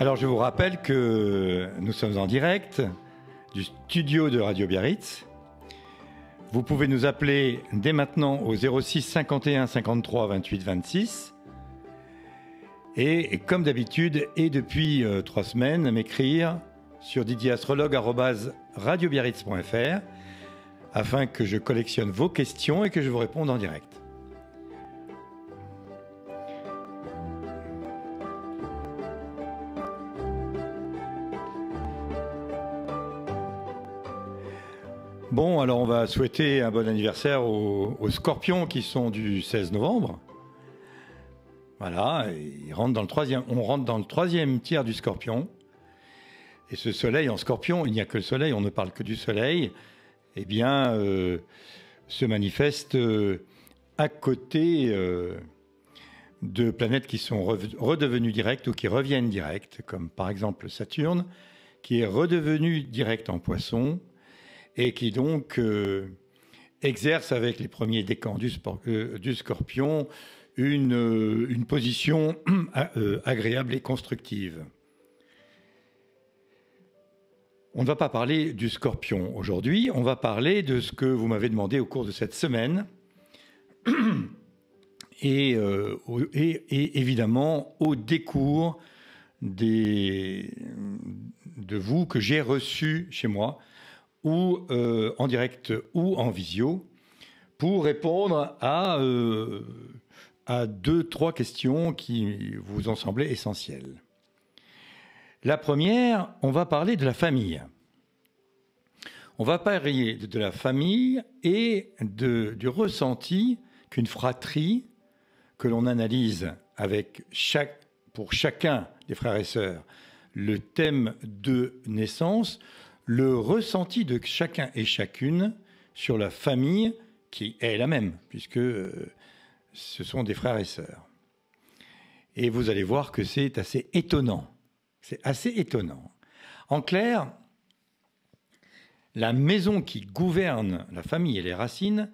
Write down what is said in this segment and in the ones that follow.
Alors je vous rappelle que nous sommes en direct du studio de Radio Biarritz. Vous pouvez nous appeler dès maintenant au 06 51 53 28 26. Et comme d'habitude, et depuis 3 semaines, m'écrire sur didierAstrologue@radiobiarritz.fr afin que je collectionne vos questions et que je vous réponde en direct. Bon, alors on va souhaiter un bon anniversaire aux Scorpions qui sont du 16 novembre. Voilà, on rentre dans le troisième tiers du Scorpion. Et ce soleil en Scorpion, il n'y a que le soleil, on ne parle que du soleil, eh bien, se manifeste à côté de planètes qui sont redevenues directes ou qui reviennent directes, comme par exemple Saturne, qui est redevenu direct en Poisson, et qui donc exerce avec les premiers décans du Scorpion une position agréable et constructive. On ne va pas parler du Scorpion aujourd'hui, on va parler de ce que vous m'avez demandé au cours de cette semaine et évidemment au décours de vous que j'ai reçus chez moi, ou en direct ou en visio, pour répondre à 2-3 questions qui vous ont semblé essentielles. La première, on va parler de la famille. On va parler de la famille et du ressenti qu'une fratrie, que l'on analyse avec pour chacun des frères et sœurs le thème de naissance, le ressenti de chacun et chacune sur la famille qui est la même, puisque ce sont des frères et sœurs. Et vous allez voir que c'est assez étonnant. C'est assez étonnant. En clair, la maison qui gouverne la famille et les racines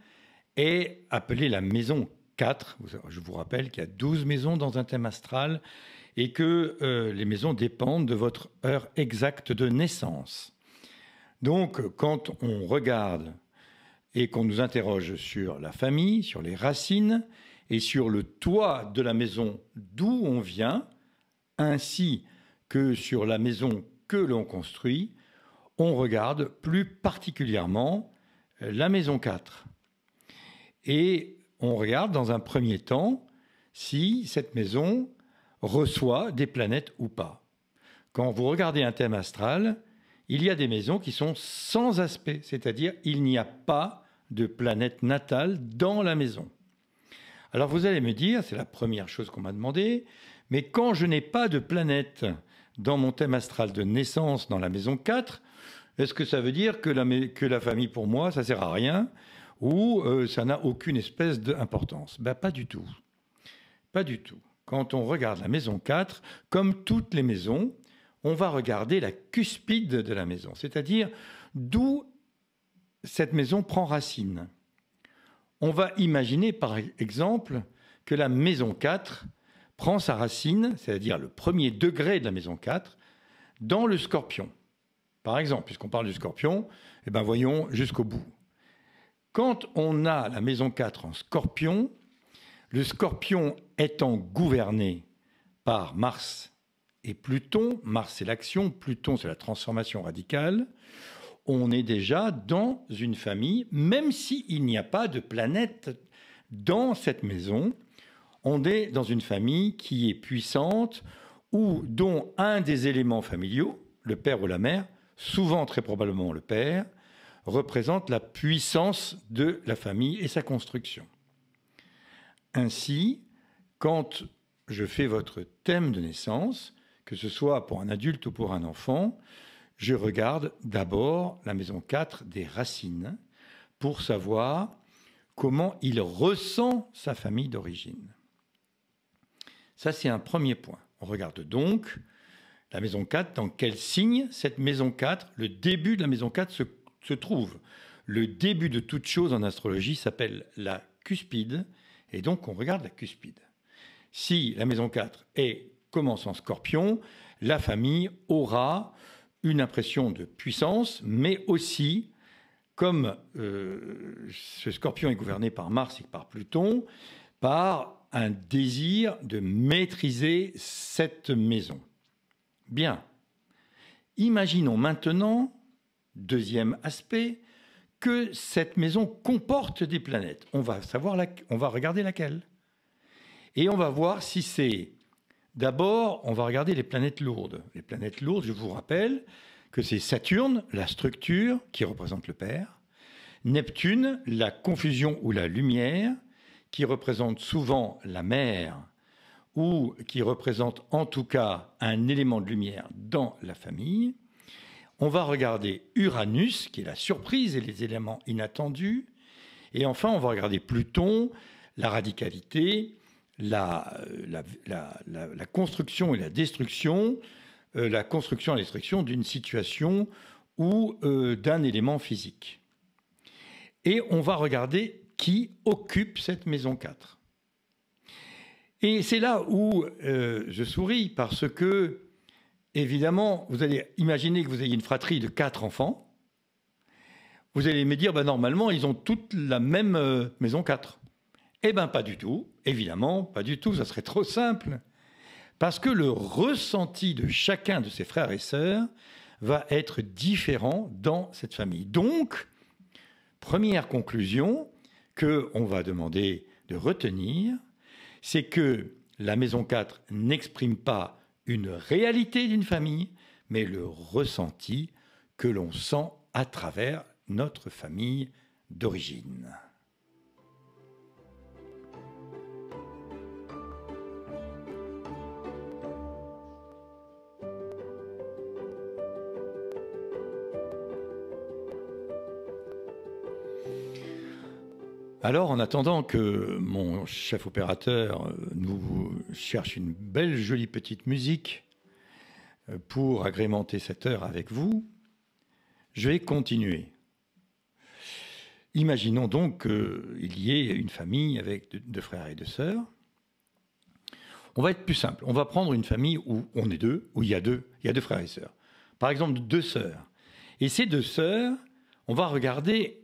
est appelée la maison 4. Je vous rappelle qu'il y a 12 maisons dans un thème astral et que les maisons dépendent de votre heure exacte de naissance. Donc, quand on regarde et qu'on nous interroge sur la famille, sur les racines et sur le toit de la maison d'où on vient, ainsi que sur la maison que l'on construit, on regarde plus particulièrement la maison 4. Et on regarde dans un premier temps si cette maison reçoit des planètes ou pas. Quand vous regardez un thème astral, il y a des maisons qui sont sans aspect, c'est-à-dire il n'y a pas de planète natale dans la maison. Alors vous allez me dire, c'est la première chose qu'on m'a demandé, mais quand je n'ai pas de planète dans mon thème astral de naissance dans la maison 4, est-ce que ça veut dire que la famille pour moi, ça ne sert à rien ou ça n'a aucune espèce d'importance? Ben, pas du tout. Pas du tout. Quand on regarde la maison 4, comme toutes les maisons, on va regarder la cuspide de la maison, c'est-à-dire d'où cette maison prend racine. On va imaginer par exemple que la maison 4 prend sa racine, c'est-à-dire le premier degré de la maison 4, dans le Scorpion. Par exemple, puisqu'on parle du Scorpion, eh ben voyons jusqu'au bout. Quand on a la maison 4 en Scorpion, le Scorpion étant gouverné par Mars et Pluton, Mars c'est l'action, Pluton c'est la transformation radicale, on est déjà dans une famille, même s'il n'y a pas de planète dans cette maison, on est dans une famille qui est puissante ou dont un des éléments familiaux, le père ou la mère, souvent très probablement le père, représente la puissance de la famille et sa construction. Ainsi, quand je fais votre thème de naissance, que ce soit pour un adulte ou pour un enfant, je regarde d'abord la maison 4 des racines pour savoir comment il ressent sa famille d'origine. Ça, c'est un premier point. On regarde donc la maison 4, dans quel signe cette maison 4, le début de la maison 4 se trouve. Le début de toute chose en astrologie s'appelle la cuspide, et donc on regarde la cuspide. Si la maison 4 commence en Scorpion, la famille aura une impression de puissance, mais aussi, comme ce Scorpion est gouverné par Mars et par Pluton, par un désir de maîtriser cette maison. Bien. Imaginons maintenant, deuxième aspect, que cette maison comporte des planètes. On va regarder laquelle. Et on va voir si c'est... D'abord, on va regarder les planètes lourdes. Les planètes lourdes, je vous rappelle que c'est Saturne, la structure, qui représente le Père, Neptune, la confusion ou la lumière, qui représente souvent la mer, ou qui représente en tout cas un élément de lumière dans la famille. On va regarder Uranus, qui est la surprise et les éléments inattendus. Et enfin, on va regarder Pluton, la radicalité, la construction et la destruction, la construction et la destruction d'une situation ou d'un élément physique. Et on va regarder qui occupe cette maison 4. Et c'est là où je souris, parce que, évidemment, vous allez imaginer que vous ayez une fratrie de 4 enfants. Vous allez me dire, ben, normalement, ils ont toutes la même maison 4. Eh bien, pas du tout. Évidemment, pas du tout. Ça serait trop simple. Parce que le ressenti de chacun de ses frères et sœurs va être différent dans cette famille. Donc, première conclusion qu'on va demander de retenir, c'est que la maison 4 n'exprime pas une réalité d'une famille, mais le ressenti que l'on sent à travers notre famille d'origine. Alors, en attendant que mon chef opérateur nous cherche une belle, jolie petite musique pour agrémenter cette heure avec vous, je vais continuer. Imaginons donc qu'il y ait une famille avec deux frères et deux sœurs. On va être plus simple. On va prendre une famille où on est deux, où il y a deux frères et sœurs. Par exemple, 2 sœurs. Et ces 2 sœurs, on va regarder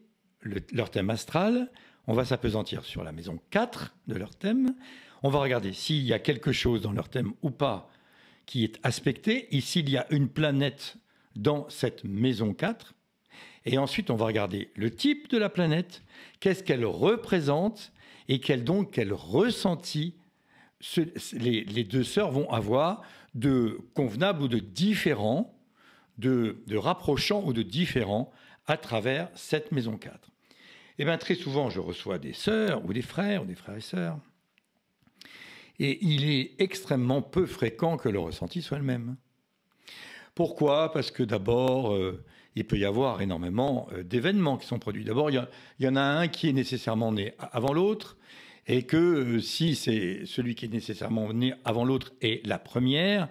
leur thème astral. On va s'appesantir sur la maison 4 de leur thème. On va regarder s'il y a quelque chose dans leur thème ou pas qui est aspecté, et s'il y a une planète dans cette maison 4. Et ensuite, on va regarder le type de la planète, qu'est-ce qu'elle représente, et quel ressenti les 2 sœurs vont avoir de convenable ou de différent, de rapprochant ou de différent à travers cette maison 4. Eh bien, très souvent, je reçois des sœurs ou des frères et sœurs. Et il est extrêmement peu fréquent que le ressenti soit le même. Pourquoi ? Parce que d'abord, il peut y avoir énormément d'événements qui sont produits. D'abord, il y en a un qui est nécessairement né avant l'autre, et que si c'est celui qui est nécessairement né avant l'autre est la première,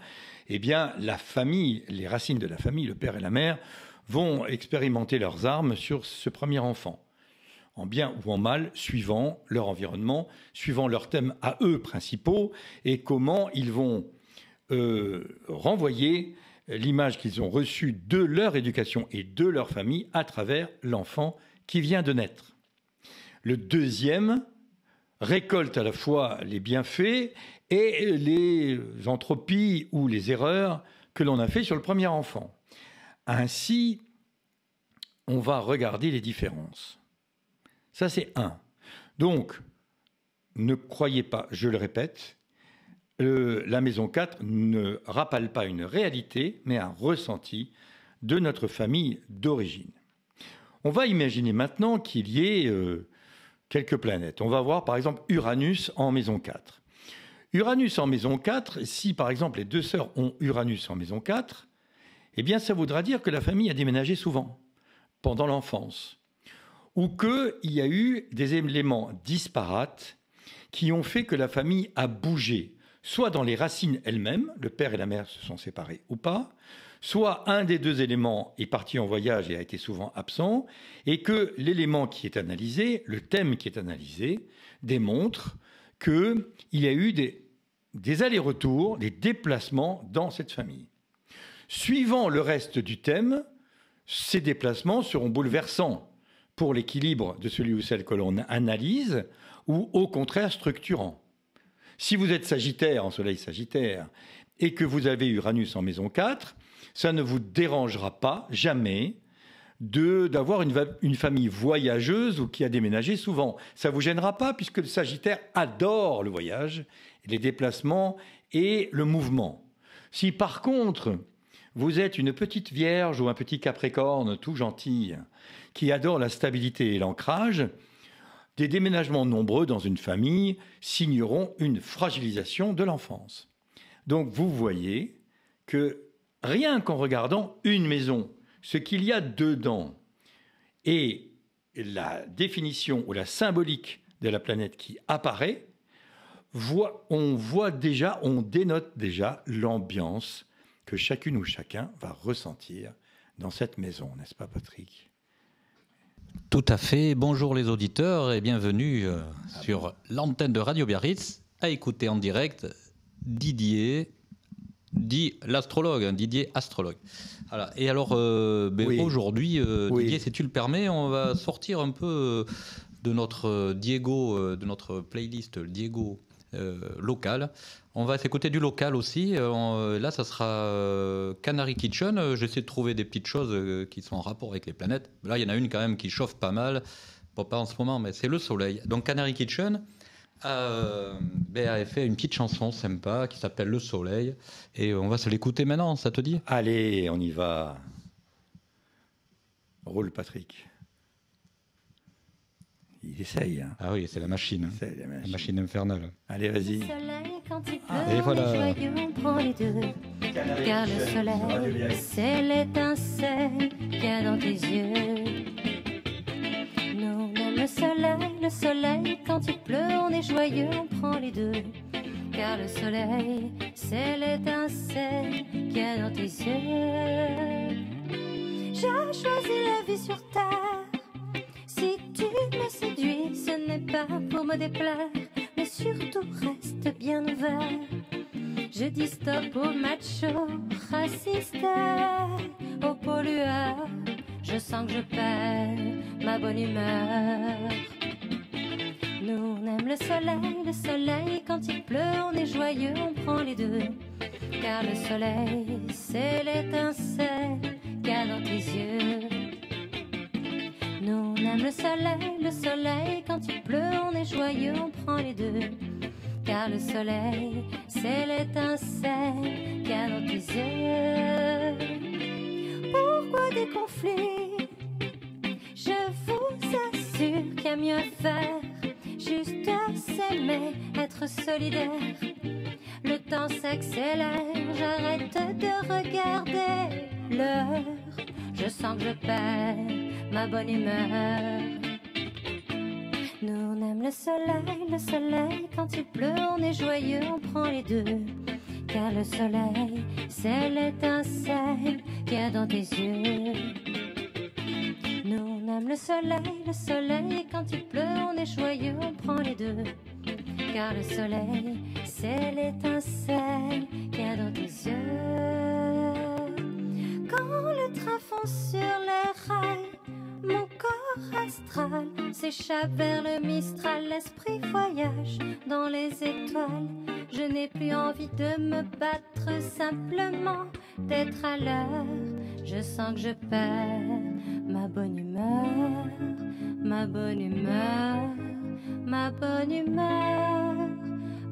eh bien, la famille, les racines de la famille, le père et la mère, vont expérimenter leurs armes sur ce premier enfant, en bien ou en mal, suivant leur environnement, suivant leurs thèmes à eux principaux, et comment ils vont renvoyer l'image qu'ils ont reçue de leur éducation et de leur famille à travers l'enfant qui vient de naître. Le deuxième récolte à la fois les bienfaits et les entropies ou les erreurs que l'on a fait sur le premier enfant. Ainsi, on va regarder les différences. Ça, c'est 1. Donc, ne croyez pas, je le répète, la maison 4 ne rappelle pas une réalité, mais un ressenti de notre famille d'origine. On va imaginer maintenant qu'il y ait quelques planètes. On va voir par exemple Uranus en maison 4. Uranus en maison 4, si par exemple les 2 sœurs ont Uranus en maison 4, eh bien ça voudra dire que la famille a déménagé souvent, pendant l'enfance, ou qu'il y a eu des éléments disparates qui ont fait que la famille a bougé, soit dans les racines elles-mêmes, le père et la mère se sont séparés ou pas, soit un des 2 éléments est parti en voyage et a été souvent absent, et que l'élément qui est analysé, le thème qui est analysé, démontre qu'il y a eu des allers-retours, des déplacements dans cette famille. Suivant le reste du thème, ces déplacements seront bouleversants pour l'équilibre de celui ou celle que l'on analyse, ou au contraire structurants. Si vous êtes Sagittaire, en soleil Sagittaire, et que vous avez Uranus en maison 4, ça ne vous dérangera pas, jamais, d'avoir une famille voyageuse ou qui a déménagé souvent. Ça ne vous gênera pas, puisque le Sagittaire adore le voyage, les déplacements et le mouvement. Si par contre, vous êtes une petite Vierge ou un petit Capricorne tout gentil, qui adore la stabilité et l'ancrage, des déménagements nombreux dans une famille signeront une fragilisation de l'enfance. Donc vous voyez que rien qu'en regardant une maison, ce qu'il y a dedans et la définition ou la symbolique de la planète qui apparaît, on dénote déjà l'ambiance que chacune ou chacun va ressentir dans cette maison, n'est-ce pas Patrick ? Tout à fait. Bonjour les auditeurs et bienvenue sur l'antenne de Radio Biarritz à écouter en direct Didier, dit l'astrologue, Didier astrologue. Voilà. Et alors, oui. Aujourd'hui, oui. Didier, si tu le permets, on va sortir un peu de notre Diego, de notre playlist Diego local. On va s'écouter du local aussi. Là, ça sera Canary Kitchen. J'essaie de trouver des petites choses qui sont en rapport avec les planètes. Là, il y en a une quand même qui chauffe pas mal. Bon, pas en ce moment, mais c'est le soleil. Donc, Canary Kitchen a fait une petite chanson sympa qui s'appelle Le Soleil. Et on va se l'écouter maintenant, ça te dit ? Allez, on y va. Roule, Patrick. Il essaye. Hein. Ah oui, c'est la machine. C'est la machine infernale. Allez, vas-y. Et voilà. Joyeux, on prend les deux. Car le soleil, c'est l'étincelle qu'il y a dans tes yeux. Nous, on aime le soleil, quand il pleut, on est joyeux, on prend les deux. Car le soleil, c'est l'étincelle qu'il y a dans tes yeux. J'ai choisi la vie sur terre. Si tu me séduis, ce n'est pas pour me déplaire, mais surtout reste bien ouvert. Je dis stop aux machos racistes, aux pollueurs. Je sens que je perds ma bonne humeur. Nous on aime le soleil, quand il pleut, on est joyeux, on prend les deux. Car le soleil, c'est l'étincelle qu'il y a dans tes yeux. Nous on aime le soleil, quand il pleut, on est joyeux, on prend les deux. Car le soleil, c'est l'étincelle qu'il y a dans tes yeux. Pourquoi des conflits? Je vous assure qu'il y a mieux à faire. Juste s'aimer, être solidaire. Le temps s'accélère, j'arrête de regarder l'heure. Je sens que je perds ma bonne humeur. Nous on aime le soleil, quand il pleut, on est joyeux, on prend les deux. Car le soleil, c'est l'étincelle qu'il y a dans tes yeux. Nous on aime le soleil, quand il pleut, on est joyeux, on prend les deux. Car le soleil, c'est l'étincelle qu'il y a dans tes yeux. Quand le train fonce sur les rails, mon corps astral s'échappe vers le Mistral. L'esprit voyage dans les étoiles. Je n'ai plus envie de me battre, simplement d'être à l'heure. Je sens que je perds ma bonne humeur, ma bonne humeur, ma bonne humeur,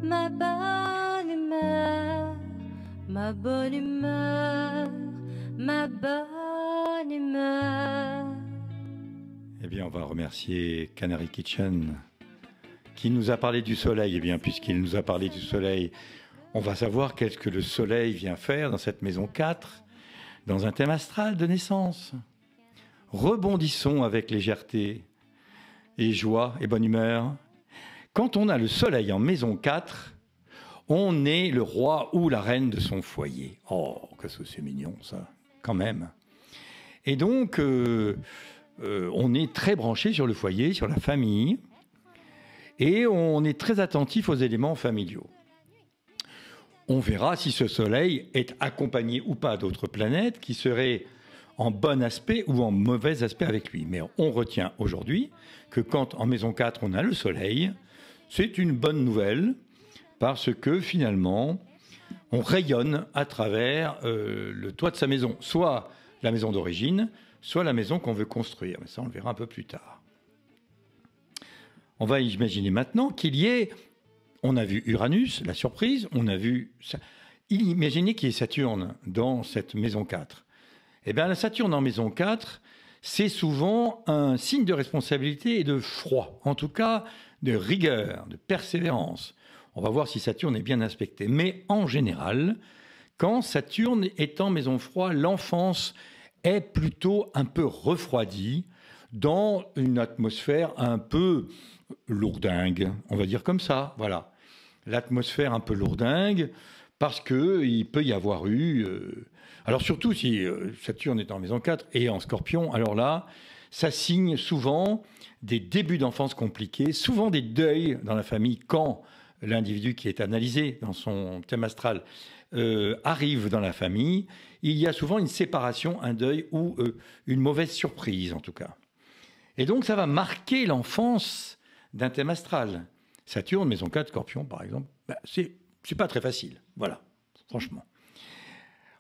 ma bonne humeur, ma bonne humeur, ma bonne humeur. Eh bien, on va remercier Canary Kitchen qui nous a parlé du soleil. Eh bien, puisqu'il nous a parlé du soleil, on va savoir qu'est-ce que le soleil vient faire dans cette maison 4, dans un thème astral de naissance. Rebondissons avec légèreté et joie et bonne humeur. Quand on a le soleil en maison 4, on est le roi ou la reine de son foyer. Oh, que c'est mignon ça, quand même. Et donc, on est très branché sur le foyer, sur la famille, et on est très attentif aux éléments familiaux. on verra si ce Soleil est accompagné ou pas d'autres planètes qui seraient en bon aspect ou en mauvais aspect avec lui. Mais on retient aujourd'hui que quand en maison 4 on a le Soleil, c'est une bonne nouvelle parce que finalement on rayonne à travers le toit de sa maison, soit la maison d'origine, soit la maison qu'on veut construire. Mais ça on le verra un peu plus tard. On va imaginer maintenant qu'il y ait, on a vu Uranus, la surprise, on a vu... Imaginez qu'il y ait Saturne dans cette maison 4. Eh bien, la Saturne en maison 4, c'est souvent un signe de responsabilité et de froid, en tout cas de rigueur, de persévérance. On va voir si Saturne est bien aspecté. Mais en général, quand Saturne est en maison froid, l'enfance est plutôt un peu refroidie dans une atmosphère un peu lourdingue, on va dire comme ça, voilà. L'atmosphère un peu lourdingue, parce qu'il peut y avoir eu... alors surtout si Saturne est en maison 4 et en Scorpion, alors là, ça signe souvent des débuts d'enfance compliqués, souvent des deuils dans la famille quand l'individu qui est analysé dans son thème astral arrive dans la famille. Il y a souvent une séparation, un deuil ou une mauvaise surprise en tout cas. Et donc ça va marquer l'enfance d'un thème astral. Saturne, maison 4, Scorpion par exemple, c'est pas très facile, voilà, franchement.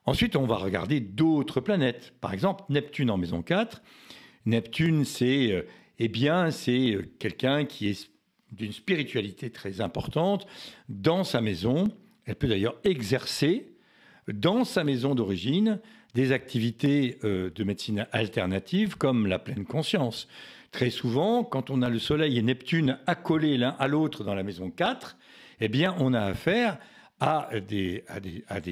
Ensuite, on va regarder d'autres planètes. Par exemple, Neptune en maison 4. Neptune, c'est quelqu'un qui est d'une spiritualité très importante dans sa maison. Elle peut d'ailleurs exercer dans sa maison d'origine des activités de médecine alternative comme la pleine conscience. Très souvent, quand on a le Soleil et Neptune accolés l'un à l'autre dans la maison 4, eh bien, on a affaire à des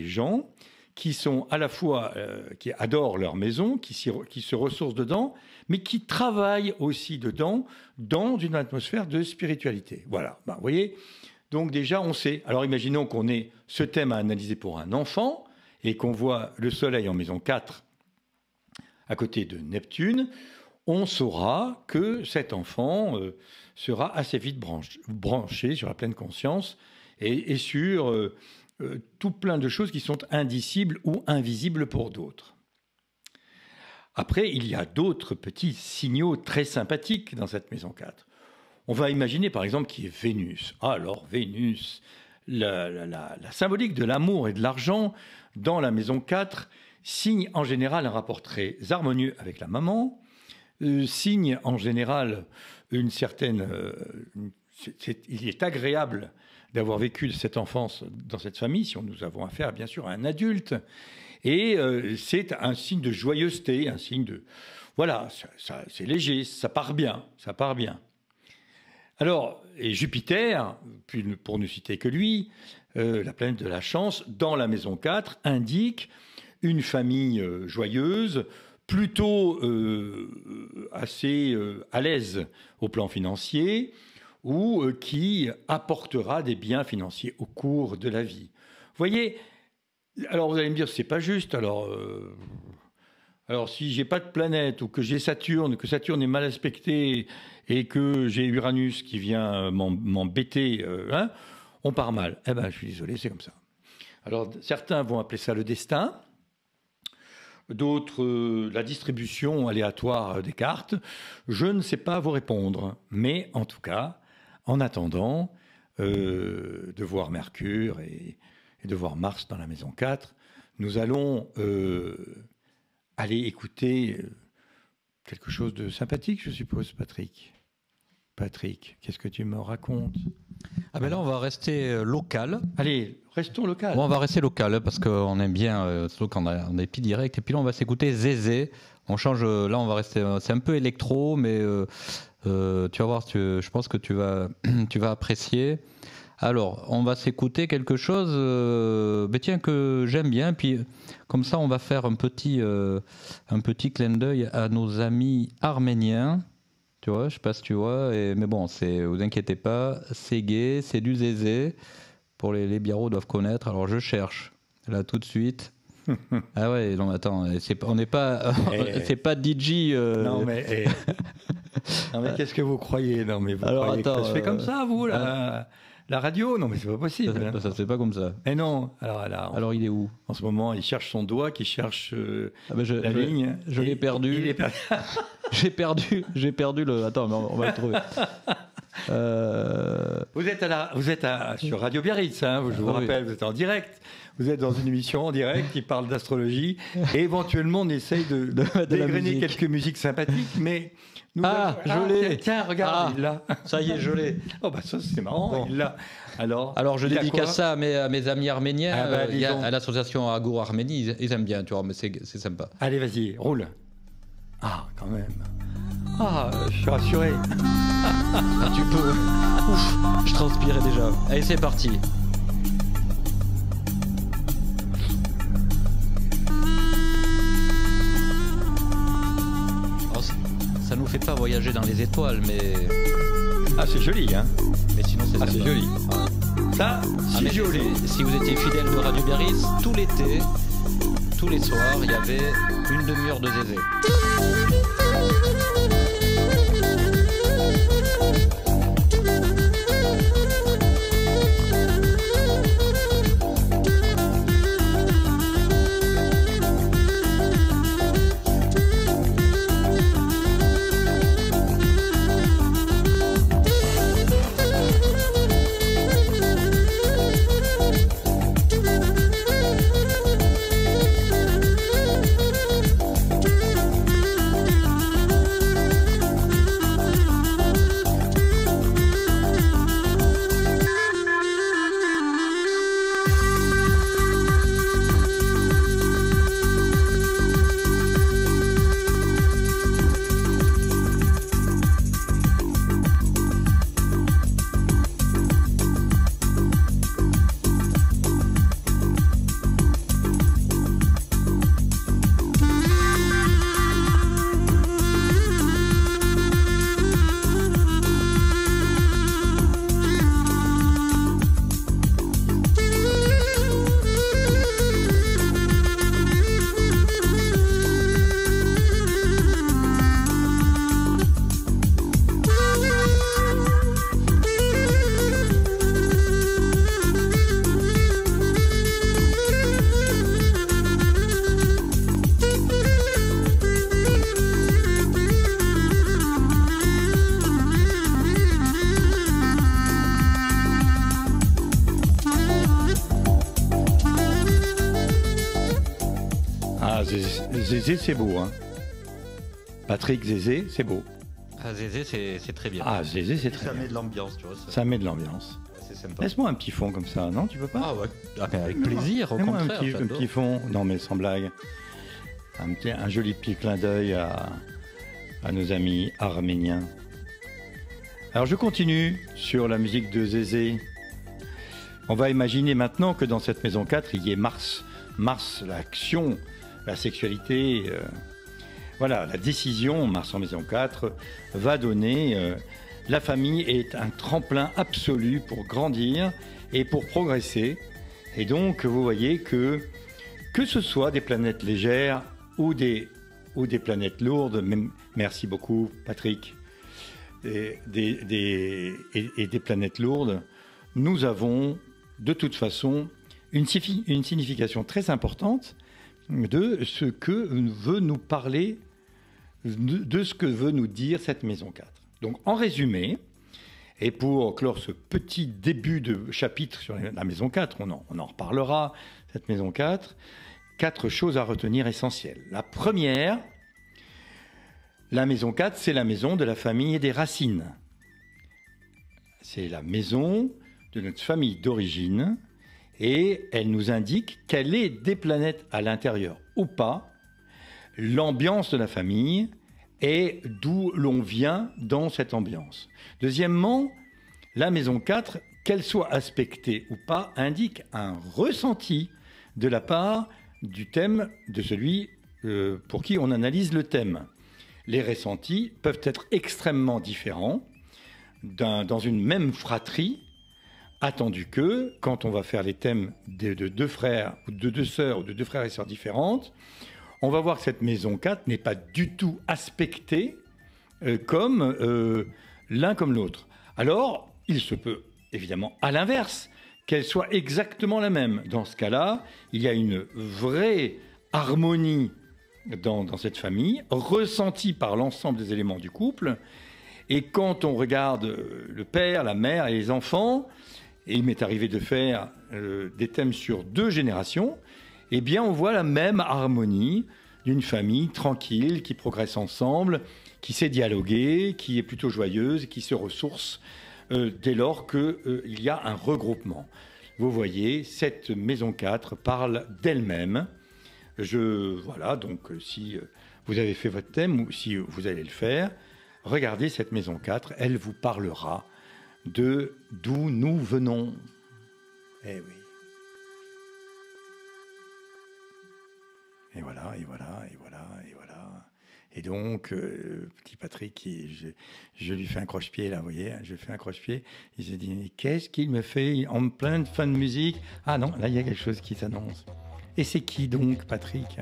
gens qui sont à la fois, qui adorent leur maison, qui se ressourcent dedans, mais qui travaillent aussi dedans dans une atmosphère de spiritualité. Voilà, vous voyez, donc déjà on sait. Alors imaginons qu'on ait ce thème à analyser pour un enfant et qu'on voit le Soleil en maison 4 à côté de Neptune, on saura que cet enfant sera assez vite branché sur la pleine conscience et sur... tout plein de choses qui sont indicibles ou invisibles pour d'autres. Après, il y a d'autres petits signaux très sympathiques dans cette maison 4. On va imaginer par exemple qu'il y ait Vénus. Alors Vénus, la symbolique de l'amour et de l'argent dans la maison 4 signe en général un rapport très harmonieux avec la maman, signe en général une certaine... il est agréable d'avoir vécu cette enfance dans cette famille, si nous avons affaire bien sûr à un adulte. Et c'est un signe de joyeuseté, un signe de... Voilà, c'est léger, ça part bien, ça part bien. Alors, et Jupiter, pour ne citer que lui, la planète de la chance, dans la maison 4, indique une famille joyeuse, plutôt assez à l'aise au plan financier, ou qui apportera des biens financiers au cours de la vie. Vous voyez, alors vous allez me dire, c'est pas juste, alors si j'ai pas de planète, ou que j'ai Saturne, que Saturne est mal aspecté, et que j'ai Uranus qui vient m'embêter, on part mal. Eh ben, je suis désolé, c'est comme ça. Alors, certains vont appeler ça le destin, d'autres la distribution aléatoire des cartes. Je ne sais pas vous répondre, mais en tout cas, en attendant de voir Mercure et de voir Mars dans la maison 4, nous allons aller écouter quelque chose de sympathique, je suppose, Patrick. Patrick, qu'est-ce que tu me racontes? Ah ben là, on va rester local. Allez, restons local. Bon, on va rester local parce qu'on aime bien quand on est Pi direct. Et puis là, on va s'écouter Zézé. On change. Là, on va rester. C'est un peu électro, mais tu vas voir. Je pense que tu vas apprécier. Alors, on va s'écouter quelque chose, tiens, que j'aime bien. Puis, comme ça, on va faire un petit clin d'œil à nos amis arméniens. Tu vois, je sais pas si tu vois, mais bon, vous inquiétez pas, c'est gay, c'est du Zézé. Pour les biarros doivent connaître. Alors, je cherche là tout de suite. Ah ouais, non, attends, on n'est pas, c'est pas DJ. Non mais, non mais qu'est-ce que vous croyez? Non mais vous croyez que ça se fait comme ça, vous là? La radio, non mais c'est pas possible. Hein. Ça se fait pas comme ça. Mais non. Alors il est où? En ce moment, il cherche son doigt qui cherche la ligne. Je l'ai perdu. Il est perdu. J'ai perdu le... Attends, mais on va le trouver. Vous êtes sur Radio Biarritz, hein, je vous rappelle, vous êtes en direct. Vous êtes dans une émission en direct qui parle d'astrologie. Et éventuellement, on essaye de dégrainer quelques musiques sympathiques, mais... je l'ai. Tiens, regarde, il l'a. Ça y est, je l'ai. Oh, bah ça, c'est marrant, bon. Il l'a. Alors je dédicace ça à mes amis arméniens. À l'association Agour Arménie, ils aiment bien, tu vois, mais c'est sympa. Allez, vas-y, roule. Ah, quand même. Ah, je suis rassuré. Tu peux. Ouf, je transpirais déjà. Allez, c'est parti. Ça nous fait pas voyager dans les étoiles, mais... Ah, c'est joli, hein. Mais sinon, c'est sympa. C'est joli. Ça, c'est joli. Si vous étiez fidèle de Radio Biarritz, tout l'été, tous les soirs, il y avait une demi-heure de Zézé. Zézé, c'est beau, hein. Patrick, Zézé, c'est beau. Ah, Zézé, c'est très bien. Ah, Zézé, c'est très bien. Ça met de l'ambiance, tu vois. Ça met de l'ambiance. C'est sympa. Laisse-moi un petit fond comme ça, non? Tu peux pas? Ah ouais. Ah, mais avec plaisir, au contraire. Un petit fond, non mais sans blague. Un joli petit clin d'œil à nos amis arméniens. Alors je continue sur la musique de Zézé. On va imaginer maintenant que dans cette maison 4, il y ait Mars. Mars, l'action, la sexualité, voilà, la décision, Mars en maison 4, va donner... la famille est un tremplin absolu pour grandir et pour progresser. Et donc, vous voyez que ce soit des planètes légères ou des planètes lourdes, même, merci beaucoup Patrick, et des planètes lourdes, nous avons de toute façon une signification très importante de ce que veut nous parler, de ce que veut nous dire cette maison 4. Donc en résumé, et pour clore ce petit début de chapitre sur la maison 4, on en reparlera, cette maison 4, 4 choses à retenir essentielles. La première, la maison 4, c'est la maison de la famille et des racines. C'est la maison de notre famille d'origine et elle nous indique quelle est des planètes à l'intérieur ou pas, l'ambiance de la famille et d'où l'on vient dans cette ambiance. Deuxièmement, la maison 4, qu'elle soit aspectée ou pas, indique un ressenti de la part du thème de celui pour qui on analyse le thème. Les ressentis peuvent être extrêmement différents dans une même fratrie, attendu que, quand on va faire les thèmes de deux frères, ou de deux sœurs, ou de deux frères et sœurs différentes, on va voir que cette maison 4 n'est pas du tout aspectée comme l'un comme l'autre. Alors, il se peut évidemment, à l'inverse, qu'elle soit exactement la même. Dans ce cas-là, il y a une vraie harmonie dans cette famille, ressentie par l'ensemble des éléments du couple. Et quand on regarde le père, la mère et les enfants, et il m'est arrivé de faire des thèmes sur 2 générations, eh bien on voit la même harmonie d'une famille tranquille, qui progresse ensemble, qui sait dialoguer, qui est plutôt joyeuse, qui se ressource dès lors qu'il y a un regroupement. Vous voyez, cette maison 4 parle d'elle-même. Voilà, donc si vous avez fait votre thème ou si vous allez le faire, regardez cette maison 4, elle vous parlera de d'où nous venons. Eh oui. Et voilà, et voilà, et voilà, et voilà. Et donc, petit Patrick, je lui fais un croche-pied, là, vous voyez, je lui fais un croche-pied. Il s'est dit, mais qu'est-ce qu'il me fait en pleine fin de musique? Ah non, là, il y a quelque chose qui s'annonce. Et c'est qui donc, Patrick?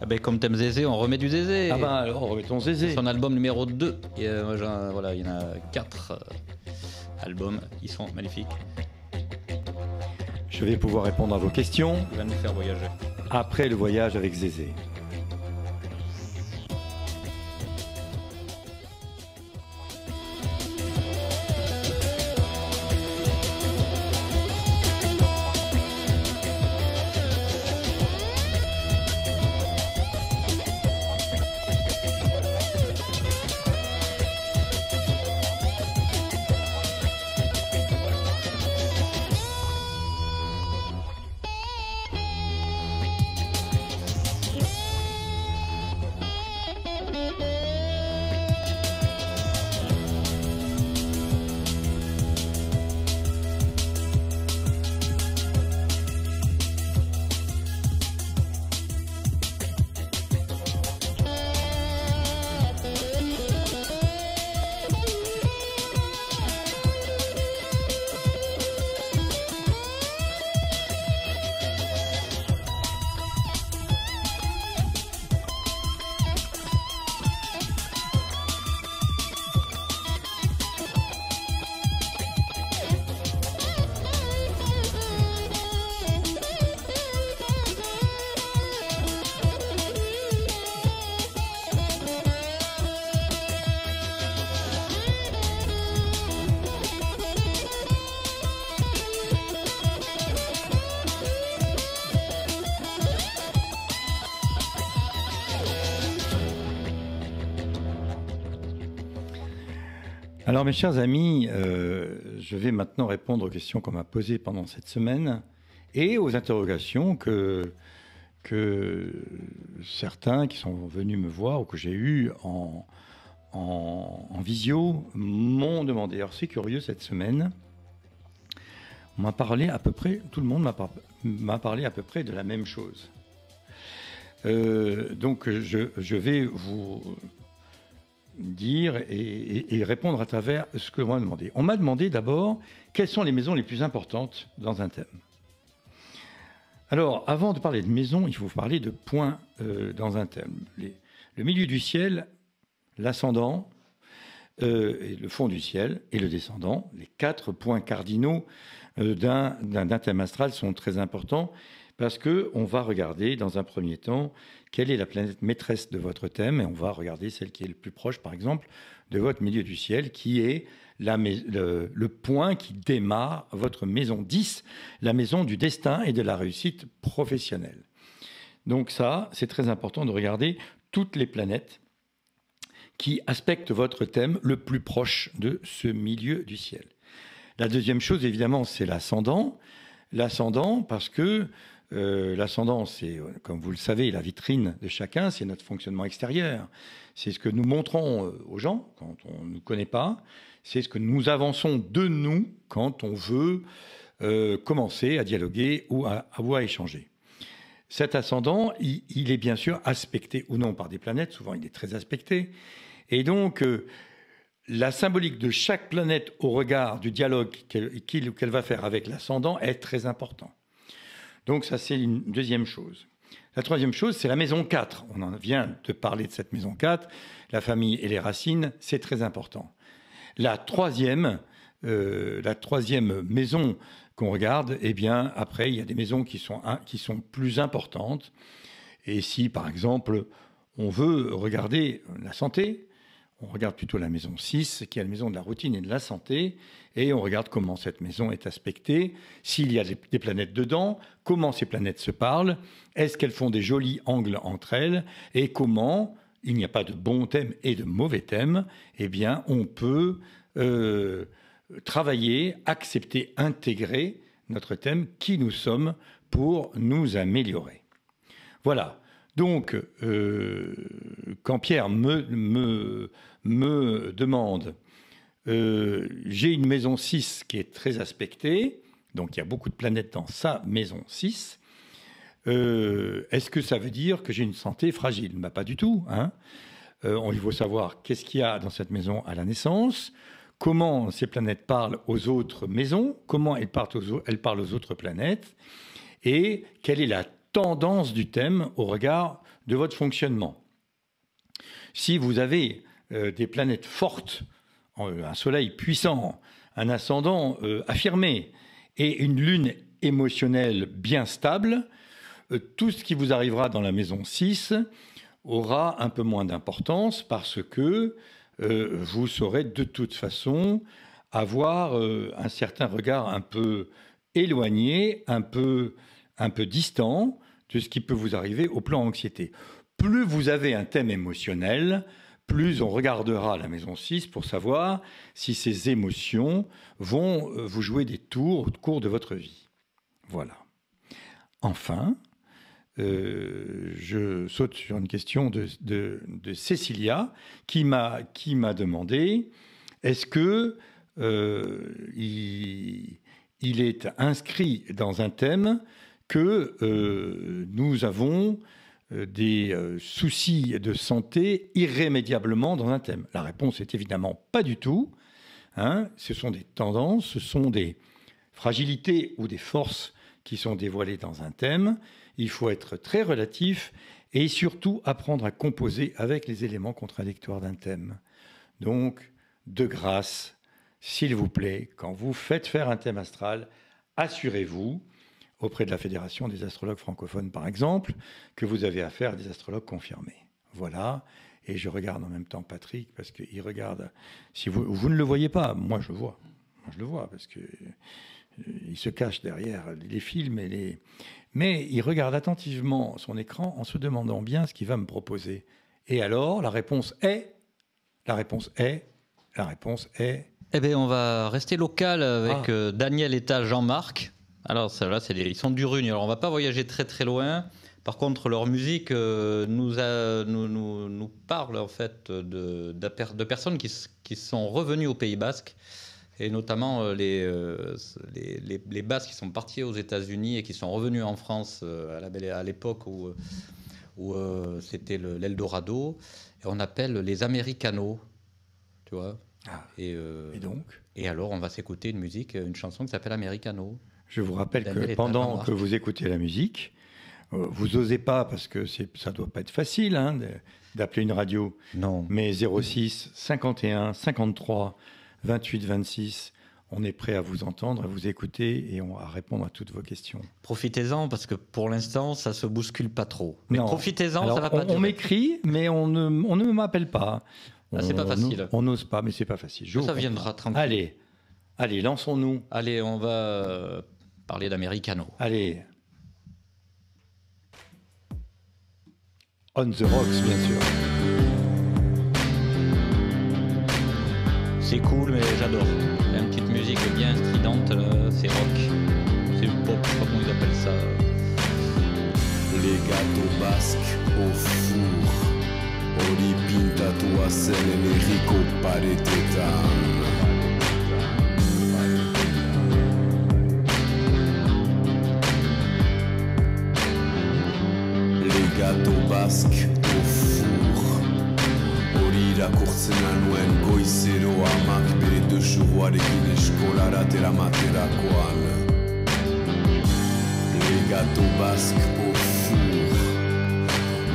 Ah ben, comme t'aimes Zézé, on remet du Zézé. Ah ben alors, remettons Zézé. Son album numéro 2. Et, voilà, il y en a 4 albums, ils sont magnifiques. Je vais pouvoir répondre à vos questions. Il va nous faire voyager. Après le voyage avec Zézé. Alors mes chers amis, je vais maintenant répondre aux questions qu'on m'a posées pendant cette semaine et aux interrogations que certains qui sont venus me voir ou que j'ai eu en visio m'ont demandé. Alors c'est curieux, cette semaine, on m'a parlé à peu près, tout le monde m'a parlé à peu près de la même chose. Donc je vais vous dire et répondre à travers ce que l'on m'a demandé. On m'a demandé d'abord quelles sont les maisons les plus importantes dans un thème. Alors, avant de parler de maisons, il faut parler de points dans un thème. Le milieu du ciel, l'ascendant, et le fond du ciel et le descendant, les 4 points cardinaux d'un thème astral sont très importants parce qu'on va regarder dans un premier temps quelle est la planète maîtresse de votre thème et on va regarder celle qui est le plus proche, par exemple, de votre milieu du ciel, qui est le point qui démarre votre maison 10, la maison du destin et de la réussite professionnelle. Donc ça, c'est très important de regarder toutes les planètes qui aspectent votre thème le plus proche de ce milieu du ciel. La deuxième chose, évidemment, c'est l'ascendant. L'ascendant, parce que l'ascendant, c'est, comme vous le savez, la vitrine de chacun, c'est notre fonctionnement extérieur. C'est ce que nous montrons aux gens quand on ne nous connaît pas. C'est ce que nous avançons de nous quand on veut commencer à dialoguer ou à échanger. Cet ascendant, il est bien sûr aspecté ou non par des planètes. Souvent, il est très aspecté. Et donc, la symbolique de chaque planète au regard du dialogue qu'elle va faire avec l'ascendant est très important. Donc ça, c'est une deuxième chose. La troisième chose, c'est la maison 4. On en vient de parler de cette maison 4. La famille et les racines, c'est très important. La troisième, la troisième maison qu'on regarde, eh bien, après, il y a des maisons qui sont plus importantes. Et si, par exemple, on veut regarder la santé, on regarde plutôt la maison 6, qui est la maison de la routine et de la santé, et on regarde comment cette maison est aspectée, s'il y a des planètes dedans, comment ces planètes se parlent, est-ce qu'elles font des jolis angles entre elles, et comment, il n'y a pas de bon thème et de mauvais thème, eh bien, on peut travailler, accepter, intégrer notre thème, qui nous sommes, pour nous améliorer. Voilà. Donc, quand Pierre me demande, j'ai une maison 6 qui est très aspectée, donc il y a beaucoup de planètes dans sa maison 6, est-ce que ça veut dire que j'ai une santé fragile? Ben, pas du tout. Hein. Il faut savoir qu'est-ce qu'il y a dans cette maison à la naissance, comment ces planètes parlent aux autres maisons, comment elles parlent aux autres planètes, et quelle est la tendance du thème au regard de votre fonctionnement. Si vous avez des planètes fortes, un soleil puissant, un ascendant affirmé et une lune émotionnelle bien stable, tout ce qui vous arrivera dans la maison 6 aura un peu moins d'importance parce que vous saurez de toute façon avoir un certain regard un peu éloigné, un peu distant de ce qui peut vous arriver au plan anxiété. Plus vous avez un thème émotionnel, plus on regardera la maison 6 pour savoir si ces émotions vont vous jouer des tours au cours de votre vie. Voilà. Enfin, je saute sur une question de Cécilia qui m'a demandé est-ce que il est inscrit dans un thème que nous avons des soucis de santé irrémédiablement dans un thème. La réponse est évidemment pas du tout. Hein. Ce sont des tendances, ce sont des fragilités ou des forces qui sont dévoilées dans un thème. Il faut être très relatif et surtout apprendre à composer avec les éléments contradictoires d'un thème. Donc, de grâce, s'il vous plaît, quand vous faites faire un thème astral, assurez-vous, auprès de la Fédération des astrologues francophones par exemple, que vous avez affaire à des astrologues confirmés. Voilà, et je regarde en même temps Patrick, parce qu'il regarde, si vous ne le voyez pas, moi je le vois, parce que il se cache derrière les films, mais il regarde attentivement son écran en se demandant bien ce qu'il va me proposer. Et alors, la réponse est... Eh bien, on va rester local avec Daniel et Jean-Marc. Alors, ça, ils sont du Rhône, alors on ne va pas voyager très très loin. Par contre, leur musique nous parle en fait de personnes qui sont revenues au Pays Basque, et notamment les Basques qui sont partis aux États-Unis et qui sont revenus en France à l'époque où c'était l'Eldorado, et on appelle les Americanos, tu vois. Et donc. Et alors, on va s'écouter une chanson qui s'appelle Americano. Je vous rappelle que pendant que vous écoutez la musique, vous n'osez pas, parce que ça ne doit pas être facile hein, d'appeler une radio. Non. Mais 06 51 53 28 26, on est prêt à vous entendre, à vous écouter et à répondre à toutes vos questions. Profitez-en, parce que pour l'instant, ça ne se bouscule pas trop. Mais profitez-en, ça va pas durer. On m'écrit, mais on ne m'appelle pas. C'est pas facile. On n'ose pas, mais c'est pas facile. Ça viendra tranquille. Allez, lançons-nous. Allez, on va parler d'Americano. Allez. On the Rocks, bien sûr. C'est cool, mais j'adore. Il y a une petite musique bien stridente, c'est rock. C'est pop, je sais pas comment ils appellent ça. Les gâteaux basques au four. Ori pintatua Enrico Paretetan. Les gâteaux basques au four. Hori irakurtzen nuen goizero amak bere desuguarekin eskolara teramaterakoan. Les gâteaux basques au four.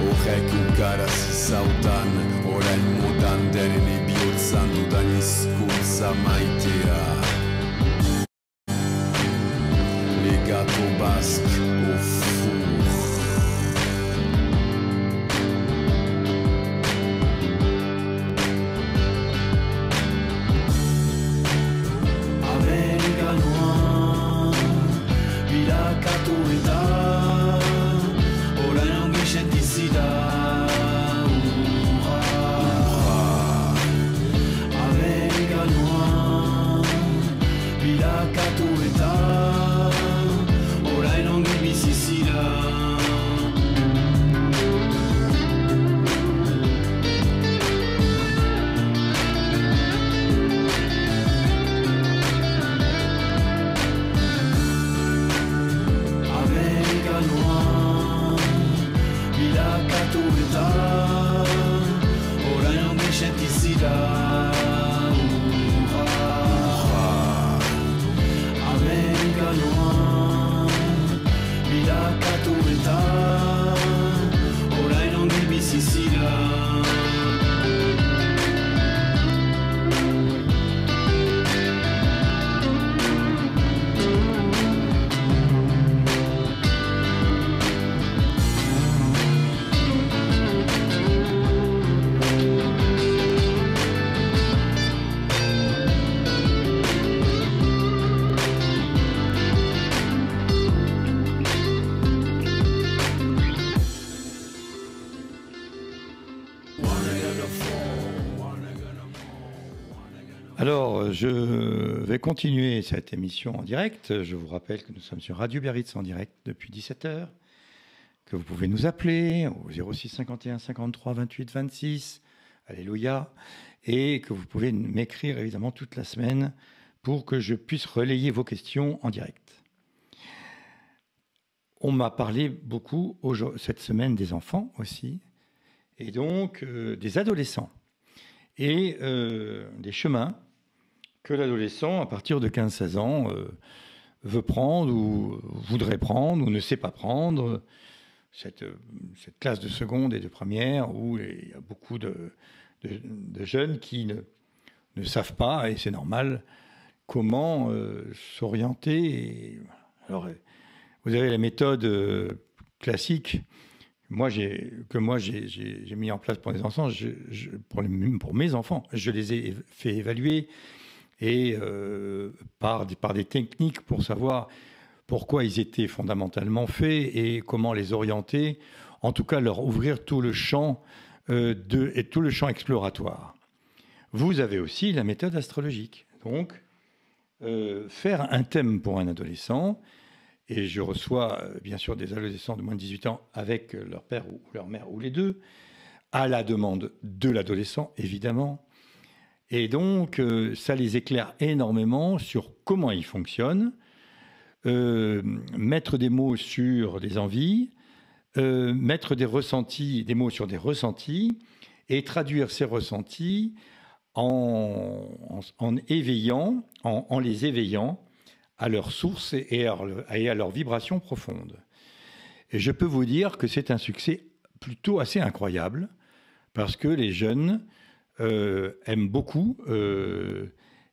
Horrek ukarazi zautan, orain modan deren ibihotzan dudan hizkuntza maitea. gâteau basque au four. Alors, je vais continuer cette émission en direct. Je vous rappelle que nous sommes sur Radio Biarritz en direct depuis 17h, que vous pouvez nous appeler au 06 51 53 28 26, alléluia, et que vous pouvez m'écrire évidemment toute la semaine pour que je puisse relayer vos questions en direct. On m'a parlé beaucoup cette semaine des enfants aussi, et donc des adolescents, et des chemins que l'adolescent, à partir de 15-16 ans, veut prendre ou voudrait prendre ou ne sait pas prendre. Cette classe de seconde et de première où il y a beaucoup de jeunes qui ne savent pas, et c'est normal, comment s'orienter. Alors, vous avez la méthode classique que moi j'ai mis en place pour les enfants, pour mes enfants. Je les ai fait évaluer et par des techniques pour savoir pourquoi ils étaient fondamentalement faits et comment les orienter, en tout cas leur ouvrir tout le champ et tout le champ exploratoire. Vous avez aussi la méthode astrologique, donc faire un thème pour un adolescent, et je reçois bien sûr des adolescents de moins de 18 ans avec leur père ou leur mère ou les deux, à la demande de l'adolescent évidemment. Et donc, ça les éclaire énormément sur comment ils fonctionnent, mettre des mots sur des envies, mettre des mots sur des ressentis, et traduire ces ressentis en les éveillant à leur source et à leur vibration profonde. Et je peux vous dire que c'est un succès plutôt assez incroyable, parce que les jeunes aiment beaucoup,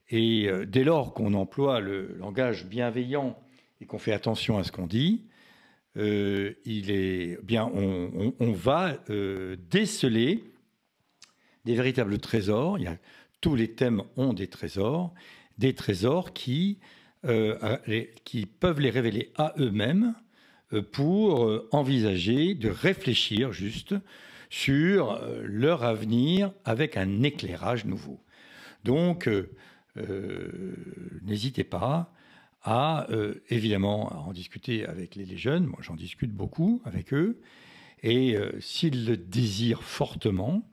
et dès lors qu'on emploie le langage bienveillant et qu'on fait attention à ce qu'on dit, on va déceler des véritables trésors. Tous les thèmes ont des trésors qui peuvent les révéler à eux-mêmes pour envisager de réfléchir juste sur leur avenir avec un éclairage nouveau. Donc, n'hésitez pas à, évidemment, à en discuter avec les jeunes. Moi, j'en discute beaucoup avec eux. Et s'ils le désirent fortement,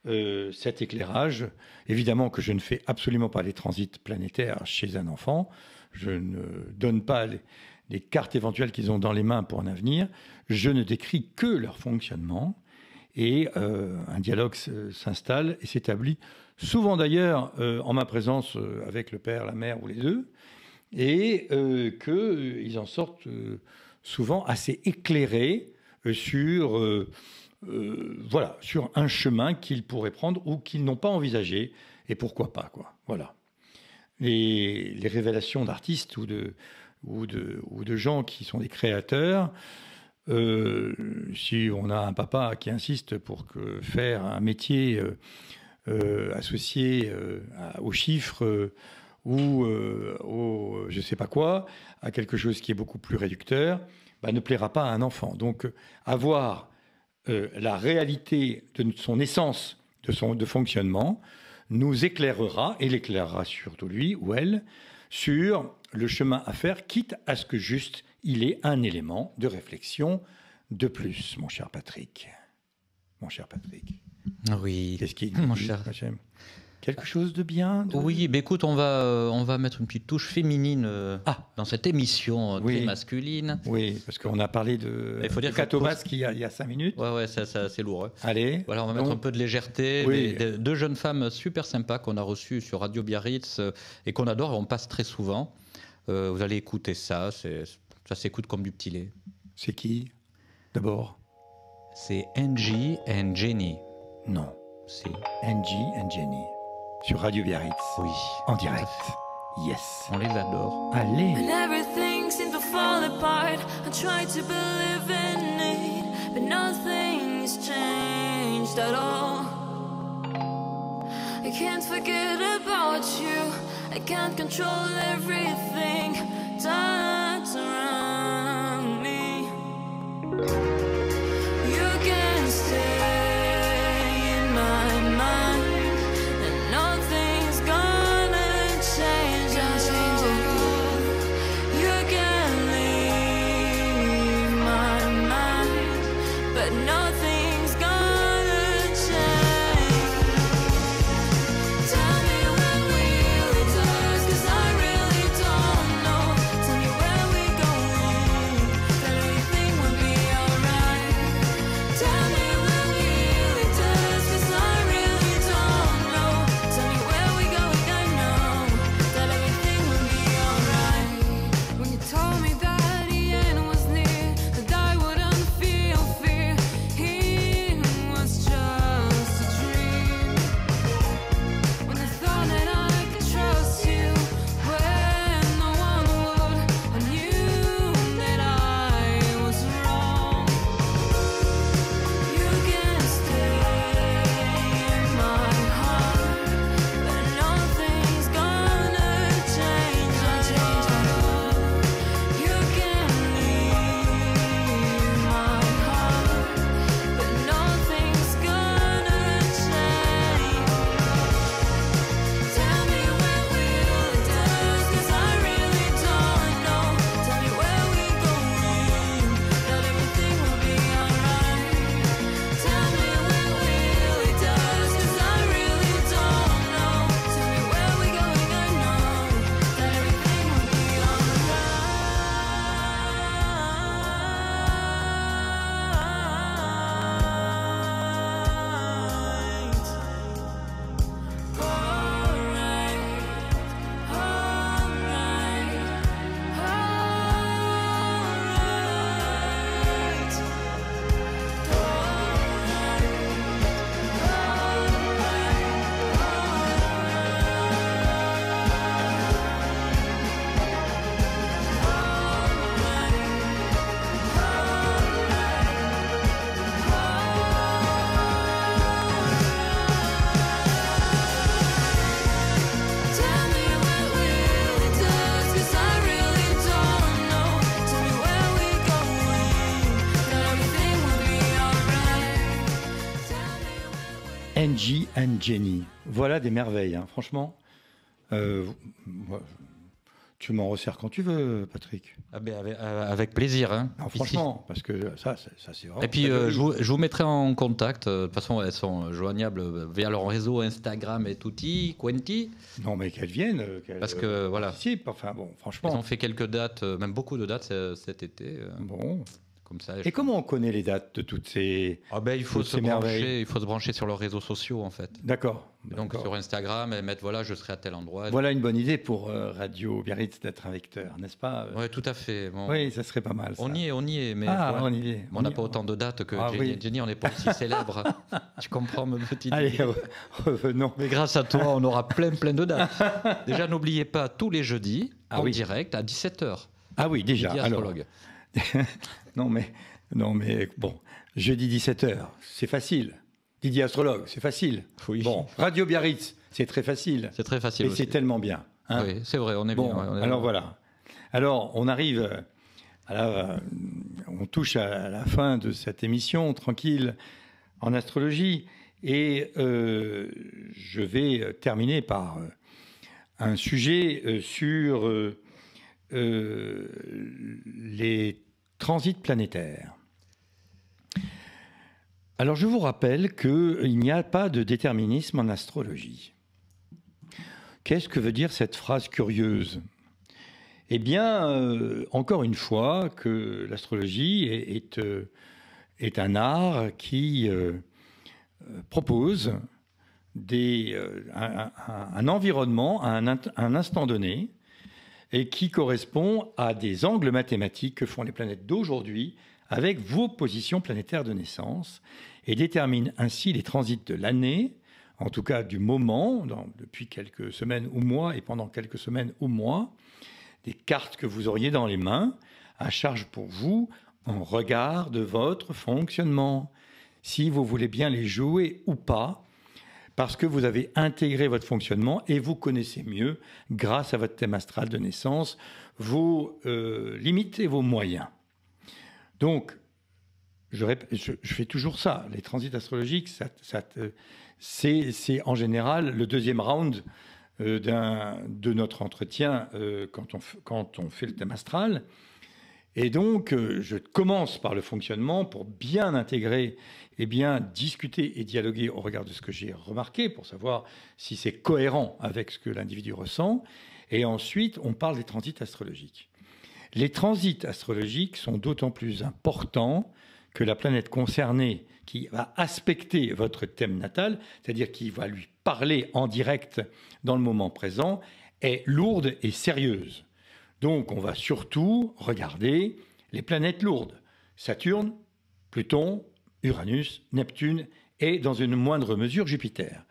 cet éclairage, évidemment que je ne fais absolument pas les transits planétaires chez un enfant. Je ne donne pas les cartes éventuelles qu'ils ont dans les mains pour un avenir. Je ne décris que leur fonctionnement. Et un dialogue s'installe et s'établit, souvent d'ailleurs en ma présence avec le père, la mère ou les deux, et qu'ils en sortent souvent assez éclairés sur un chemin qu'ils pourraient prendre ou qu'ils n'ont pas envisagé, et pourquoi pas, quoi. Voilà. Les révélations d'artistes ou ou de gens qui sont des créateurs. Si on a un papa qui insiste pour faire un métier associé aux chiffres ou au je ne sais pas quoi, à quelque chose qui est beaucoup plus réducteur, ne plaira pas à un enfant. Donc avoir la réalité de son essence, de fonctionnement, nous éclairera, et l'éclairera surtout lui ou elle, sur le chemin à faire, quitte à ce que juste il ait un élément de réflexion de plus, mon cher Patrick. Mon cher Patrick. Oui. Qu'est-ce qu'il Mon dit, cher. Hachem ? Quelque chose de bien Oui, écoute, on va mettre une petite touche féminine dans cette émission très Oui. masculine. Oui, parce qu'on a parlé de Il faut dire que Katobas il y a 5 minutes. Ouais, ça, c'est lourd. Hein. Allez. Voilà, on va mettre un peu de légèreté. Oui. Deux jeunes femmes super sympas qu'on a reçues sur Radio Biarritz et qu'on adore et on passe très souvent. Vous allez écouter ça, ça s'écoute comme du petit lait. C'est qui, d'abord? C'est Angie and Jenny. Non. C'est Angie and Jenny. Sur Radio Biarritz. oui. En direct. Yes. On les adore. Allez. And everything seemed to fall apart. I tried to believe in it, but nothing's changed at all. I can't forget about you. I can't control everything that's around me. You can stay in my mind, and nothing's gonna change at all. You can leave my mind, but nothing's gonna change. Tell me when will it does, 'cause I really don't know. Tell me where we going, that everything will be alright. Tell me when will it does, 'cause I really don't know. Tell me where we going, I know that everything will be alright. When you told me that the end was near, that I wouldn't feel fear, it was just a dream. When I thought that I could trust you, when no one would, I knew that I was wrong. You can stay in my heart, but nothing's gonna change at all. You can leave my heart, but nothing's gonna change. Tell me when will it does, 'cause I really don't know. Tell me where we going, that everything will be alright. Tell me when will it does, 'cause I really don't know. Tell me where we going, I know that everything will be Tell me when will it does, 'cause I really don't know. Tell me where we going, that everything will be alright. Tell me when Angie and Jenny. Voilà des merveilles, hein. Franchement. Tu m'en resserres quand tu veux, Patrick. Ah ben, avec plaisir. Hein, Non, ici. franchement, parce que ça c'est vraiment. Et puis, très joli. je vous mettrai en contact. De toute façon, elles sont joignables via leur réseau Instagram et tutti, quanti. Non, mais qu'elles viennent. Parce que, voilà. participent. Enfin, bon, Elles franchement. ont fait quelques dates, même beaucoup de dates cet été. Bon. Comme ça. Et comment on connaît les dates de toutes ces. Ah ben, il faut toutes se ces merveilles brancher. Il faut se brancher sur leurs réseaux sociaux, en fait. D'accord. Donc, d'accord. sur Instagram, et mettre voilà, je serai à tel endroit. Voilà une bonne idée pour Radio Biarritz d'être un vecteur, n'est-ce pas Ouais, tout à fait. Bon, Oui, ça serait pas mal. Ça. on y est, mais Ah, ouais. on y est. Mais on n'a pas autant de dates que Jenny. oui. Jenny, on n'est pas aussi célèbre. Tu comprends, ma petite. Allez, revenons. Mais grâce à toi, on aura plein de dates. Déjà, n'oubliez pas, tous les jeudis, Ah en oui. direct, à 17h. Ah oui, déjà. Didier Alors, astrologue. non, mais bon, jeudi 17h, c'est facile. Didier astrologue, c'est facile. Oui. Bon, Radio Biarritz, c'est très facile. C'est très facile Et aussi. c'est tellement bien. Hein. Oui, c'est vrai, on est Bon, bien. On est- alors voilà. Alors, on arrive, on touche à la fin de cette émission, tranquille, en astrologie. Et je vais terminer par un sujet sur les transits planétaires. Alors, je vous rappelle qu'il n'y a pas de déterminisme en astrologie. Qu'est-ce que veut dire cette phrase curieuse ? Eh bien, encore une fois, que l'astrologie est un art qui propose un environnement à un instant donné et qui correspond à des angles mathématiques que font les planètes d'aujourd'hui avec vos positions planétaires de naissance et détermine ainsi les transits de l'année, en tout cas du moment, depuis quelques semaines ou mois et pendant quelques semaines ou mois, des cartes que vous auriez dans les mains à charge pour vous en regard de votre fonctionnement. Si vous voulez bien les jouer ou pas, parce que vous avez intégré votre fonctionnement et vous connaissez mieux, grâce à votre thème astral de naissance, vos limites et vos moyens. Donc, je fais toujours ça. Les transits astrologiques, c'est en général le deuxième round de notre entretien quand on fait le thème astral. Et donc, je commence par le fonctionnement pour bien intégrer et bien discuter et dialoguer au regard de ce que j'ai remarqué, pour savoir si c'est cohérent avec ce que l'individu ressent. Et ensuite, on parle des transits astrologiques. Les transits astrologiques sont d'autant plus importants que la planète concernée qui va aspecter votre thème natal, c'est-à-dire qui va lui parler en direct dans le moment présent, est lourde et sérieuse. Donc, on va surtout regarder les planètes lourdes. Saturne, Pluton, Uranus, Neptune et, dans une moindre mesure, Jupiter.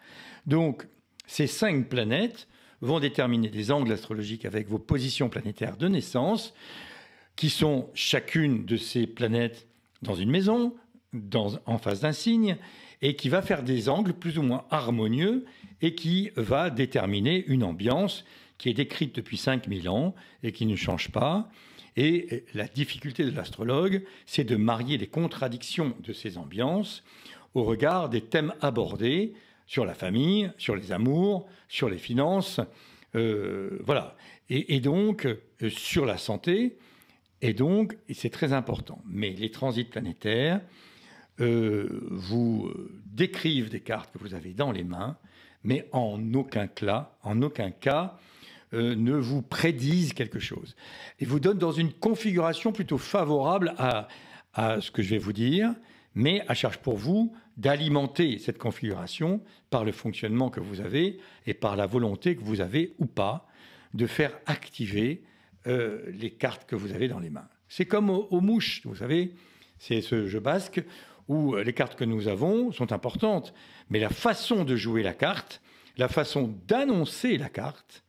Donc, ces 5 planètes vont déterminer des angles astrologiques avec vos positions planétaires de naissance, qui sont chacune de ces planètes dans une maison, en face d'un signe, et qui va faire des angles plus ou moins harmonieux et qui va déterminer une ambiance qui est décrite depuis 5000 ans et qui ne change pas. Et la difficulté de l'astrologue, c'est de marier les contradictions de ces ambiances au regard des thèmes abordés sur la famille, sur les amours, sur les finances, voilà. Et donc, sur la santé, et c'est très important. Mais les transits planétaires vous décrivent des cartes que vous avez dans les mains, mais en aucun cas, ne vous prédisent quelque chose. Et vous donnent dans une configuration plutôt favorable à ce que je vais vous dire, mais à charge pour vous d'alimenter cette configuration par le fonctionnement que vous avez et par la volonté que vous avez ou pas de faire activer les cartes que vous avez dans les mains. C'est comme aux mouches, vous savez, c'est ce jeu basque où les cartes que nous avons sont importantes, mais la façon de jouer la carte, la façon d'annoncer la carte,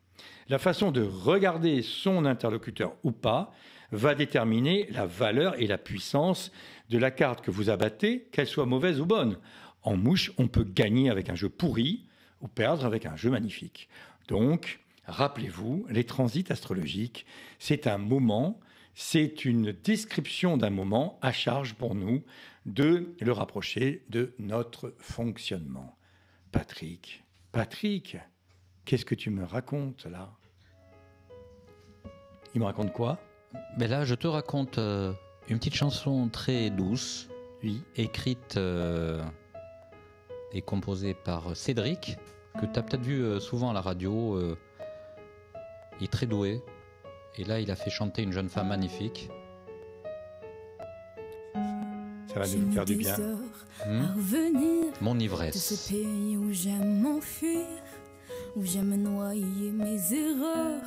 la façon de regarder son interlocuteur ou pas, va déterminer la valeur et la puissance de la carte que vous abattez, qu'elle soit mauvaise ou bonne. En mouche, on peut gagner avec un jeu pourri ou perdre avec un jeu magnifique. Donc, rappelez-vous, les transits astrologiques, c'est un moment, c'est une description d'un moment à charge pour nous de le rapprocher de notre fonctionnement. Patrick, qu'est-ce que tu me racontes là? Il me raconte quoi? Mais là, je te raconte une petite chanson très douce, Oui. écrite et composée par Cédric, que tu as peut-être vu souvent à la radio. Il est très doué. Et là, il a fait chanter une jeune femme magnifique. Ça va nous faire du bien. À revenir Mon de ce ivresse. pays où j'aime m'enfuir, où j'aime noyer mes erreurs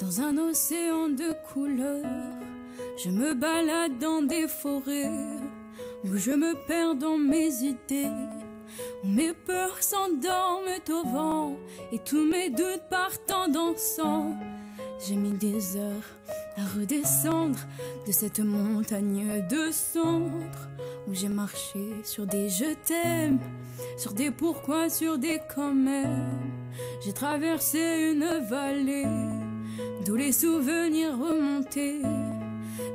dans un océan de couleurs. Je me balade dans des forêts où je me perds dans mes idées, où mes peurs s'endorment au vent et tous mes doutes partent en dansant. J'ai mis des heures à redescendre de cette montagne de cendres où j'ai marché sur des je t'aime, sur des pourquoi, sur des quand même. J'ai traversé une vallée d'où les souvenirs remontaient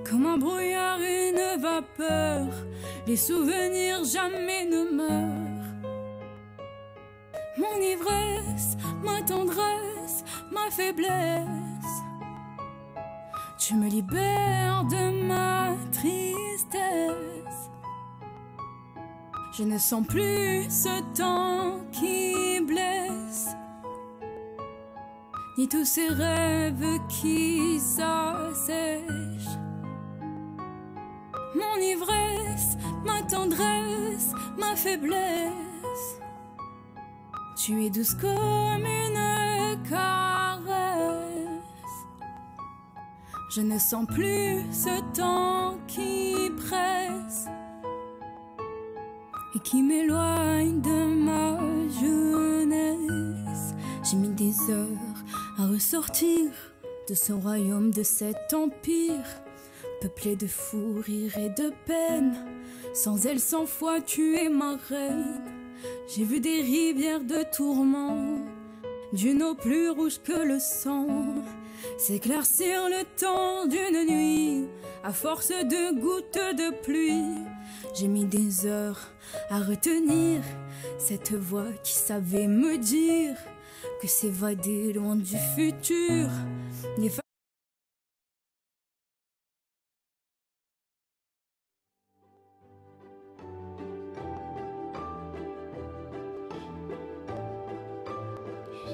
comme un brouillard, une vapeur. Les souvenirs jamais ne meurent. Mon ivresse, ma tendresse, ma faiblesse, tu me libères de ma tristesse. Je ne sens plus ce temps qui blesse, ni tous ces rêves qui s'assèchent. Mon ivresse, ma tendresse, ma faiblesse, tu es douce comme une caresse. Je ne sens plus ce temps qui presse et qui m'éloigne de ma jeunesse. J'ai mis des heures à ressortir de ce royaume, de cet empire peuplé de fous rires et de peine. Sans elle, sans foi, tu es ma reine. J'ai vu des rivières de tourments, d'une eau plus rouge que le sang, s'éclaircir le temps d'une nuit à force de gouttes de pluie. J'ai mis des heures à retenir cette voix qui savait me dire que s'évader loin du futur n'est pas.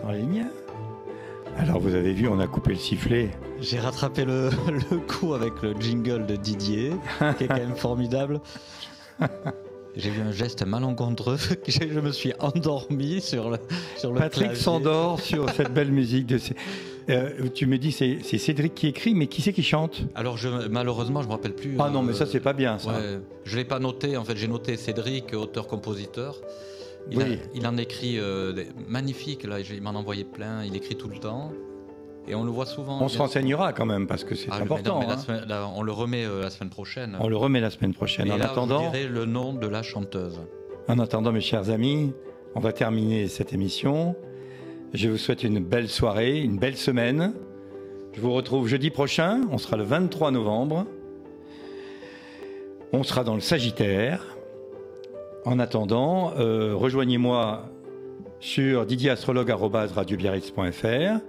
En ligne. Alors vous avez vu, on a coupé le sifflet. J'ai rattrapé le coup avec le jingle de Didier, qui est quand même formidable. J'ai vu un geste malencontreux, je me suis endormi sur le Patrick clavier. s'endort sur cette belle musique. Tu me dis c'est Cédric qui écrit, mais qui c'est qui chante? Alors malheureusement, je me rappelle plus. Ah non, mais ça c'est pas bien ça. Ouais, je l'ai pas noté. En fait, j'ai noté Cédric, auteur-compositeur. Il en écrit des magnifiques. Là, il m'en a envoyé plein. Il écrit tout le temps. Et on le voit souvent. On se renseignera quand même parce que c'est important. On le remet la semaine prochaine. On le remet la semaine prochaine. En attendant, je dirai le nom de la chanteuse. En attendant, mes chers amis, on va terminer cette émission. Je vous souhaite une belle soirée, une belle semaine. Je vous retrouve jeudi prochain. On sera le 23 novembre. On sera dans le Sagittaire. En attendant, rejoignez-moi sur didierAstrologue@radiobiarritz.fr.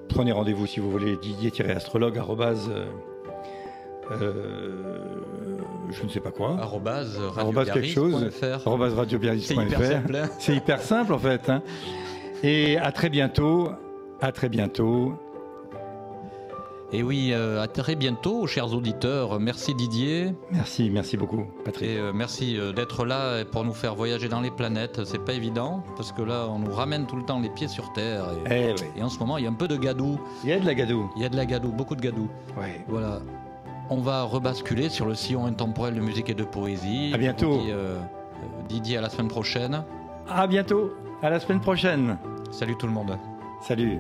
Prenez rendez-vous si vous voulez, didier-astrologue je ne sais pas quoi. Quelque chose. radiobiarritz.fr. C'est hyper simple en fait. Hein. Et à très bientôt. À très bientôt. Et oui, à très bientôt, chers auditeurs. Merci Didier. Merci beaucoup, Patrick. Et merci d'être là pour nous faire voyager dans les planètes. C'est pas évident, parce que là, on nous ramène tout le temps les pieds sur Terre. Et en ce moment, il y a un peu de gadou. Il y a de la gadoue. Il y a de la gadoue, beaucoup de gadoue. Ouais. Voilà. On va rebasculer sur le sillon intemporel de musique et de poésie. À bientôt. Didier, à la semaine prochaine. À bientôt. À la semaine prochaine. Salut tout le monde. Salut.